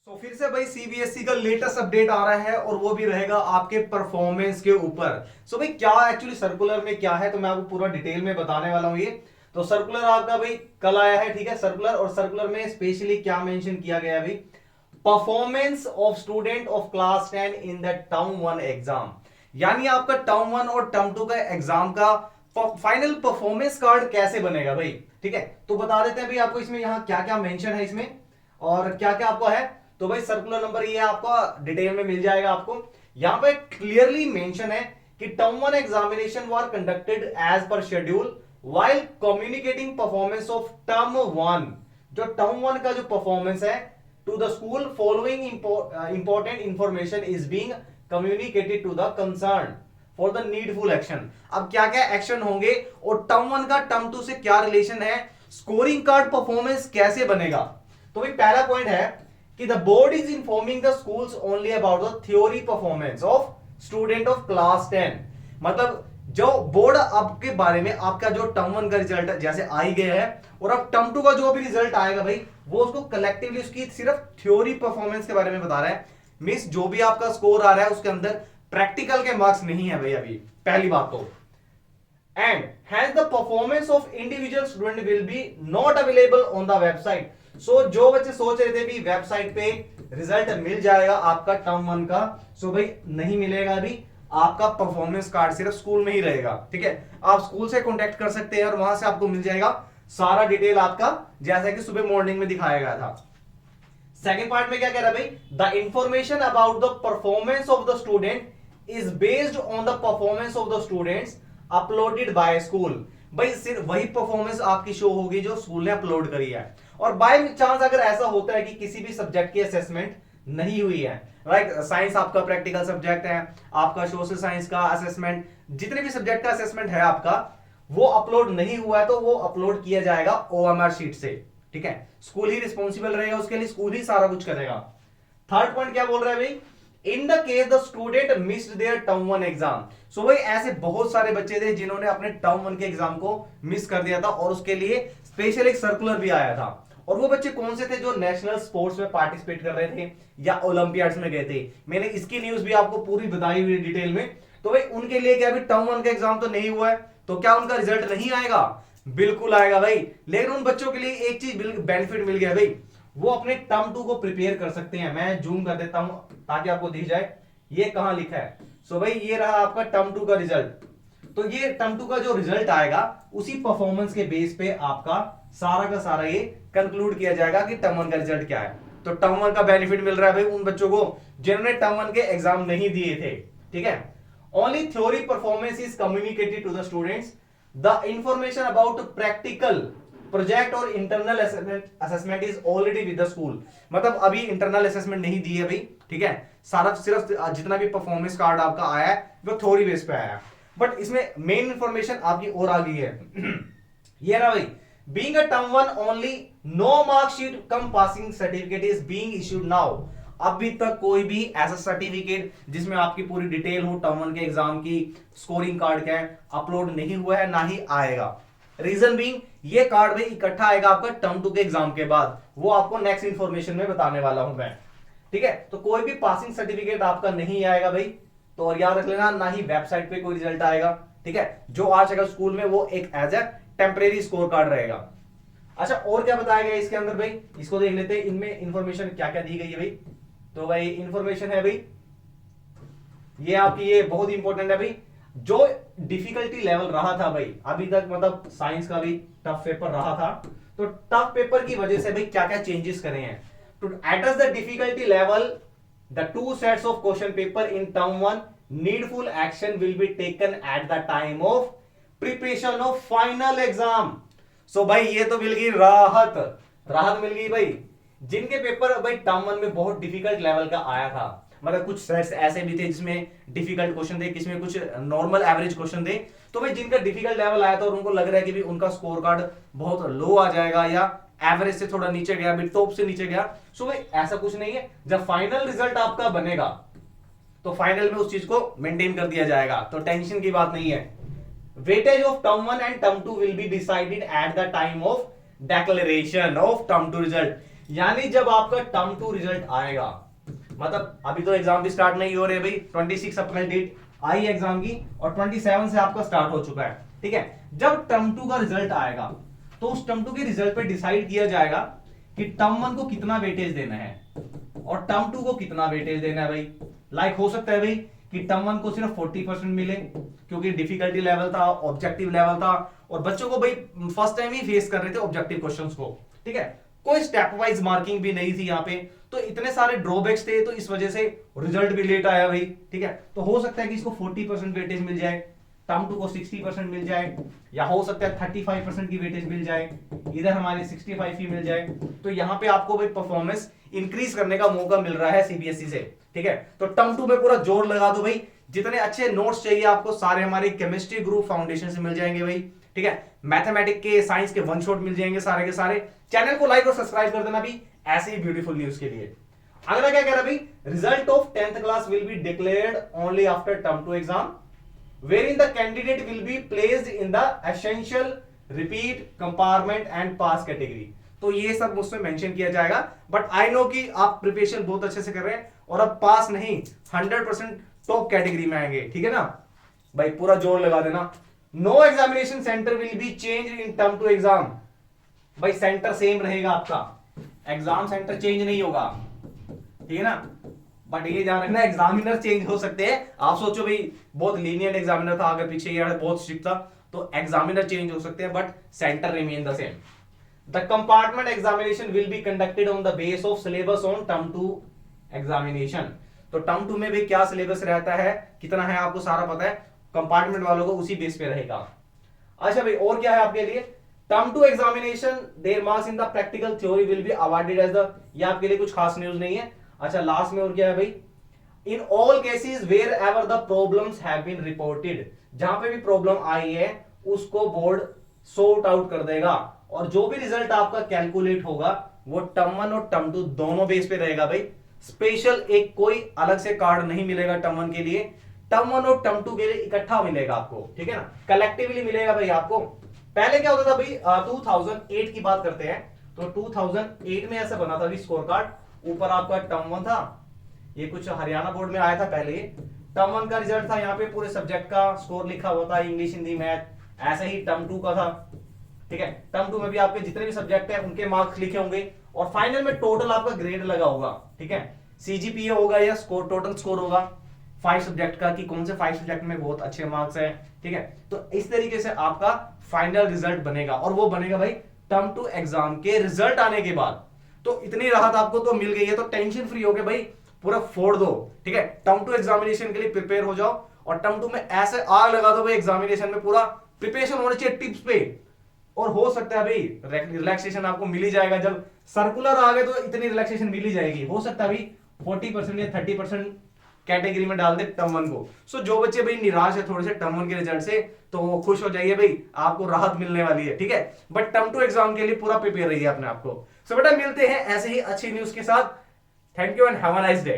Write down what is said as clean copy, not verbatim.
फिर से भाई सीबीएसई का लेटेस्ट अपडेट आ रहा है और वो भी रहेगा आपके परफॉर्मेंस के ऊपर। भाई क्या एक्चुअली सर्कुलर में क्या है, तो मैं आपको पूरा डिटेल में बताने वाला हूं। ये तो सर्कुलर आपका भाई कल आया है, ठीक है, सर्कुलर। और सर्कुलर में स्पेशली क्या मेंशन किया गया है भाई, performance of student of class 10 in the term 1 exam. यानी आपका टर्म 1 और टर्म 2 का एग्जाम का फाइनल परफॉर्मेंस कार्ड कैसे बनेगा भाई, ठीक है। तो बता देते हैं भाई आपको इसमें यहां क्या क्या मेंशन है इसमें और क्या क्या आपको है। तो भाई सर्कुलर नंबर ये आपको डिटेल में मिल जाएगा आपको। यहां पे क्लियरली मेंशन है कि term 1 examination were conducted as per schedule while communicating performance of term 1। जो टर्म 1 का जो परफॉर्मेंस है to the school following important information is being communicated to the concern for the needful action. अब क्या क्या action होंगे और term 1 का टर्म 2 से क्या रिलेशन है, स्कोरिंग कार्ड परफॉर्मेंस कैसे बनेगा। तो भाई पहला पॉइंट है कि the board is informing the schools only about the theory performance of student of class 10। मतलब जो बोर्ड आपके बारे में आपका जो टर्म 1 का रिजल्ट जैसे आ ही गया है और अब टर्म 2 का जो भी रिजल्ट आएगा भाई वो उसको कलेक्टिवली उसकी सिर्फ थ्योरी परफॉर्मेंस के बारे में बता रहा है। मींस जो भी आपका स्कोर आ रहा है उसके अंदर प्रैक्टिकल के मार्क्स नहीं है भाई अभी, पहली बात तो। And has the performance of individual student will be not available on the website. जो बच्चे सोच रहे थे भी वेबसाइट पे रिजल्ट मिल जाएगा आपका टर्म 1 का, भाई नहीं मिलेगा अभी। आपका परफॉर्मेंस कार्ड सिर्फ स्कूल में ही रहेगा, ठीक है। आप स्कूल से कांटेक्ट कर सकते हैं और वहां से आपको मिल जाएगा सारा डिटेल आपका, जैसा कि सुबह मॉर्निंग में दिखाया गया था। सेकेंड पार्ट में क्या कह रहा है भाई, the information about the performance of the student is based on the performance of the students uploaded by school. भाई सिर्फ वही परफॉर्मेंस आपकी शो होगी जो स्कूल ने अपलोड करी है। और बाय चांस अगर ऐसा होता है कि किसी भी सब्जेक्ट की असेसमेंट नहीं हुई है, राइट, साइंस आपका प्रैक्टिकल सब्जेक्ट है, आपका सोशल साइंस का असेसमेंट, जितने भी सब्जेक्ट का असेसमेंट है आपका वो अपलोड नहीं हुआ है तो वो अपलोड किया जाएगा ओएमआर शीट से, ठीक है। स्कूल ही रिस्पॉन्सिबल रहेगा उसके लिए, स्कूल ही सारा कुछ करेगा। थर्ड पॉइंट क्या बोल रहा है भाई, in the case the student missed there term 1 exam. भाई ऐसे बहुत सारे बच्चे थे जिन्होंने अपने टर्म 1 के एग्जाम को मिस कर दिया था और उसके लिए स्पेशल एक सर्कुलर भी आया था। और वो बच्चे कौन से थे, जो नेशनल स्पोर्ट्स में पार्टिसिपेट कर रहे थे या ओलंपियाड्स में गए थे। मैंने इसकी न्यूज भी आपको पूरी बताई हुई डिटेल में। तो भाई उनके लिए क्या, अभी टर्म 1 का एग्जाम तो नहीं हुआ है तो क्या उनका रिजल्ट नहीं आएगा, बिल्कुल आएगा भाई। लेकिन उन बच्चों के लिए एक चीज बेनिफिट मिल गया भाई, वो अपने टर्म 2 को प्रिपेयर कर सकते हैं। मैं जूम कर देता हूं ताकि आपको दिख जाए ये कहां लिखा है। भाई ये रहा आपका टर्म 2 का रिजल्ट। तो ये टर्म 2 का जो रिजल्ट आएगा उसी परफॉर्मेंस के बेस पे आपका सारा का सारा ये कंक्लूड किया जाएगा कि टर्म 1 का रिजल्ट क्या है। तो टर्म 1 का बेनिफिट मिल रहा है भाई उन बच्चों को जिन्होंने टर्म 1 के एग्जाम नहीं दिए थे, ठीक है। Only theory performance is communicated to the students. The information about practical project और internal assessment is already with the school. मतलब अभी इंटरनल असेसमेंट नहीं दी है भाई, ठीक है। सारा सिर्फ जितना भी परफॉर्मेंस कार्ड आपका आया है वो थ्योरी बेस पे आया है, बट इसमें मेन इंफॉर्मेशन आपकी और आ गई है। ये ना भाई, being a term 1 only, no marksheet cum passing certificate is being issued now. अभी तक कोई भी ऐसा सर्टिफिकेट जिसमें आपकी पूरी डिटेल हो टर्म 1 के एग्जाम की, स्कोरिंग कार्ड का अपलोड नहीं हुआ है, ना ही आएगा। रीजन बीइंग ये कार्ड भाई इकट्ठा आएगा आपका टर्म 2 के एग्जाम के बाद, वो आपको नेक्स्ट इंफॉर्मेशन में बताने वाला हूं मैं, ठीक है। तो कोई भी पासिंग सर्टिफिकेट आपका नहीं आएगा भाई, तो और याद रख लेना, ना ही वेबसाइट पे कोई रिजल्ट आएगा, ठीक है। जो आ जाएगा स्कूल में वो एक as a temporary score card रहेगा। अच्छा और क्या बताया गया इसके अंदर भाई, इसको देख लेते हैं इनमें इंफॉर्मेशन क्या क्या दी गई है भाई। तो भाई इंफॉर्मेशन है भाई ये आपकी, ये बहुत इंपॉर्टेंट है भाई। जो डिफिकल्टी लेवल रहा था भाई अभी तक, मतलब साइंस का भी टफ पेपर रहा था, तो टफ पेपर की वजह से भाई क्या क्या चेंजेस करे हैं। To adjust the difficulty level, the 2 sets of question paper in term 1, needful action will be taken at the time of preparation of final exam. भाई ये तो मिल गई राहत, राहत मिल गई भाई। जिनके पेपर भाई टर्म 1 में बहुत डिफिकल्ट लेवल का आया था, मतलब कुछ सेट्स ऐसे भी थे जिसमें डिफिकल्ट क्वेश्चन थे, किसमें कुछ नॉर्मल एवरेज क्वेश्चन थे। तो भाई जिनका डिफिकल्ट लेवल आया था और उनको लग रहा है कि भी उनका स्कोर कार्ड बहुत लो आ जाएगा या एवरेज से थोड़ा नीचे गया, टॉप से नीचे गया, भाई ऐसा कुछ नहीं है। जब फाइनल रिजल्ट आपका बनेगा तो फाइनल में उस चीज को मेंटेन कर दिया जाएगा, तो टेंशन की बात नहीं है। Weightage of term 1 and term 2 will be decided at the time of declaration of term 2 result. यानी जब आपका टर्म 2 रिजल्ट आएगा, मतलब अभी तो एग्जाम भी स्टार्ट नहीं हो रहे भाई, 26 अप्रैल डेट आई एग्जाम की और 27 से आपका स्टार्ट हो चुका है, ठीक है। जब टर्म 2 का रिजल्ट आएगा तो उस टर्म 2 के रिजल्ट पे डिसाइड किया जाएगा कि टर्म 1 को कितना वेटेज देना है और टर्म 2 को कितना वेटेज देना है भाई। लाइक हो सकता है भाई कि टर्म 1 को सिर्फ 40% मिले क्योंकि डिफिकल्टी लेवल था, ऑब्जेक्टिव लेवल था और बच्चों को भाई फर्स्ट टाइम ही फेस कर रहे थे ऑब्जेक्टिव क्वेश्चंस को, ठीक है। कोई स्टेप वाइज मार्किंग भी नहीं थी यहाँ पे, तो इतने सारे ड्रॉबैक्स थे, तो इस वजह से रिजल्ट भी लेट आया भाई, ठीक है। तो हो सकता है कि इसको 40% वेटेज मिल जाए, टर्म 2 को 60% मिल जाए, या हो सकता है 35% की वेटेज मिल जाए, इधर हमारे 65 ही मिल जाए। तो यहाँ पे आपको भाई परफॉर्मेंस इंक्रीज करने का मौका मिल रहा है सीबीएसई से, ठीक है। तो टर्म 2 में पूरा जोर लगा दो भाई, जितने अच्छे नोट्स चाहिए आपको सारे हमारे केमिस्ट्री ग्रुप फाउंडेशन से मिल जाएंगे भाई, ठीक है। मैथमेटिक्स के, साइंस के वन शॉट मिल जाएंगे सारे के सारे। चैनल को लाइक और सब्सक्राइब कर देना भी ऐसे ही ब्यूटीफुल न्यूज के लिए। अगला क्या कह रहा है भाई, result of 10th class will be declared only after term 2 exam wherein the candidate will be placed in the essential, repeat, compartment and pass category। तो ये सब मुझसे मेंशन किया जाएगा, बट आई नो कि आप प्रिपरेशन बहुत अच्छे से कर रहे हैं और अब पास नहीं 100% टॉप कैटेगरी में आएंगे, ठीक है ना भाई, पूरा जोर लगा देना। No examination centre will be change in term 2 exam. भाई सेंटर सेम रहेगा आपका, एग्जाम सेंटर चेंज नहीं होगा, ठीक है ना। बट ये ध्यान रखना एग्जामिनर चेंज हो सकते हैं। आप सोचो भाई बहुत लीनियंट एग्जामिनर था, अगर पीछे ये बहुत स्ट्रिक्ट था, तो एग्जामिनर चेंज हो सकते हैं but centre remain the same. The compartment examination will be conducted on the base of syllabus on term 2 examination. तो टर्म 2 में भी क्या सिलेबस रहता है, कितना है, आपको सारा पता है, कंपार्टमेंट वालों को उसी बेस पे रहेगा। अच्छा भाई और क्या है आपके लिए, term 2 examination their marks in the practical theory will be awarded as the, ये आपके लिए कुछ खास न्यूज नहीं है। अच्छा लास्ट में और क्या है भाई, in all cases wherever the problems have been reported, जहां पे भी प्रॉब्लम आई है उसको बोर्ड सॉर्ट आउट कर देगा और जो भी रिजल्ट आपका कैलकुलेट होगा वो टर्म 1 और टर्म 2 दोनों बेस पे रहेगा भाई। स्पेशल एक कोई अलग से कार्ड नहीं मिलेगा टर्म 1 के लिए, टर्म 1 और टर्म 2 के लिए इकट्ठा मिलेगा आपको, ठीक है ना, कलेक्टिवली मिलेगा भाई आपको। पहले क्या होता था भाई, 2008 की बात करते हैं, तो 2008 में ऐसा बना था स्कोर कार्ड, ऊपर आपका टर्म 1 था, ये कुछ हरियाणा बोर्ड में आया था पहले, टर्म 1 का रिजल्ट था, यहाँ पे पूरे सब्जेक्ट का स्कोर लिखा हुआ था, इंग्लिश, हिंदी, मैथ, ऐसे ही टर्म 2 का था, ठीक है। टर्म 2 में भी आपके जितने भी सब्जेक्ट है उनके मार्क्स लिखे होंगे और फाइनल में टोटल आपका ग्रेड लगा होगा, ठीक है, सीजीपीए होगा या स्कोर, टोटल स्कोर होगा 5 सब्जेक्ट का, कि कौन से 5 सब्जेक्ट में बहुत अच्छे मार्क्स है, ठीक है। तो इस तरीके से आपका फाइनल रिजल्ट बनेगा और वो बनेगा भाई टर्म 2 एग्जाम के रिजल्ट आने के बाद। तो इतनी राहत आपको तो मिल गई है, तो टेंशन फ्री हो गए भाई, पूरा फोड़ दो, ठीक है। टर्म 2 एग्जामिनेशन के लिए प्रिपेयर हो जाओ और टर्म 2 में ऐसे आग लगा दो भाई, एग्जामिनेशन में पूरा प्रिपरेशन होना चाहिए टिप्स पे, और हो सकता है भाई रिलैक्सेशन आपको मिल ही जाएगा। जब सर्कुलर आ गए तो इतनी रिलैक्सेशन मिल ही जाएगी, हो सकता है भाई 40% या 30% कैटेगरी में डाल दे टर्म 1 को। सो जो बच्चे भाई निराश है थोड़े से टर्म 1 के रिजल्ट से, तो वो खुश हो जाइए भाई, आपको राहत मिलने वाली है, ठीक है। बट टर्म 2 एग्जाम के लिए पूरा प्रिपेयर रहिए अपने आप को। सो बेटा मिलते हैं ऐसे ही अच्छी न्यूज के साथ। Thank you and have a nice day.